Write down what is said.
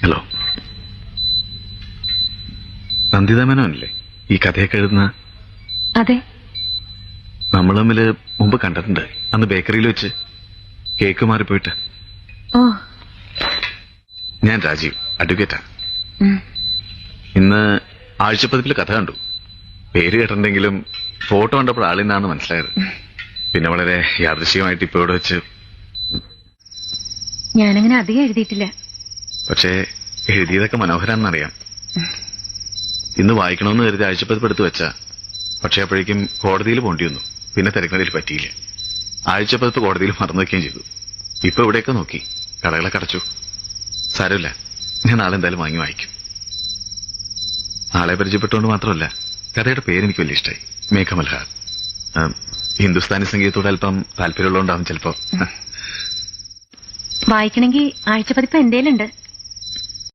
Hello, Nanditha മേനോനല്ലേ ഈ കഥയൊക്കെ എഴുതുന്ന? അതെ. നമ്മൾ തമ്മില് മുമ്പ് കണ്ടിട്ടുണ്ട്, അന്ന് ബേക്കറിയിൽ വെച്ച് കേക്ക് മാറിപ്പോയിട്ട്. ഓ, ഞാൻ രാജീവ്, അഡ്വക്കേറ്റാ. ഇന്ന് ആഴ്ചപ്പതിപ്പിൽ കഥ കണ്ടു. പേര് കേട്ടിട്ടുണ്ടെങ്കിലും ഫോട്ടോ കണ്ടപ്പോൾ ആളിന്നാണ് മനസ്സിലായത്. പിന്നെ വളരെ യാദൃശ്ചികമായിട്ട് ഇപ്പൊ ഇവിടെ വെച്ച്. ഞാനങ്ങനെ അധികം എഴുതിയിട്ടില്ല. പക്ഷേ എഴുതിയതൊക്കെ മനോഹരാണെന്നറിയാം. ഇന്ന് വായിക്കണമെന്ന് കരുതി ആഴ്ചപ്പതിപ്പ് എടുത്ത് വെച്ചാ, പക്ഷെ അപ്പോഴേക്കും കോടതിയിൽ പോണ്ടി വന്നു. പിന്നെ തിരക്കുന്നതിൽ പറ്റിയില്ല. ആഴ്ചപ്പതിപ്പ് കോടതിയിൽ മറന്നു വയ്ക്കുകയും ചെയ്തു. ഇപ്പൊ ഇവിടെയൊക്കെ നോക്കി, കടകളൊക്കെ അടച്ചു. സാരമില്ല, ഞാൻ നാളെ എന്തായാലും വാങ്ങി വായിക്കും. ആളെ പരിചയപ്പെട്ടുകൊണ്ട് മാത്രമല്ല, കഥയുടെ പേരെനിക്ക് വലിയ ഇഷ്ടമായി, മേഘമൽഹാർ. ഹിന്ദുസ്ഥാനി സംഗീതത്തോട് അല്പം താല്പര്യമുള്ളതുകൊണ്ടാവും ചിലപ്പോ. വായിക്കണമെങ്കിൽ ആഴ്ചപ്പതിപ്പ് എന്തേലുണ്ട്.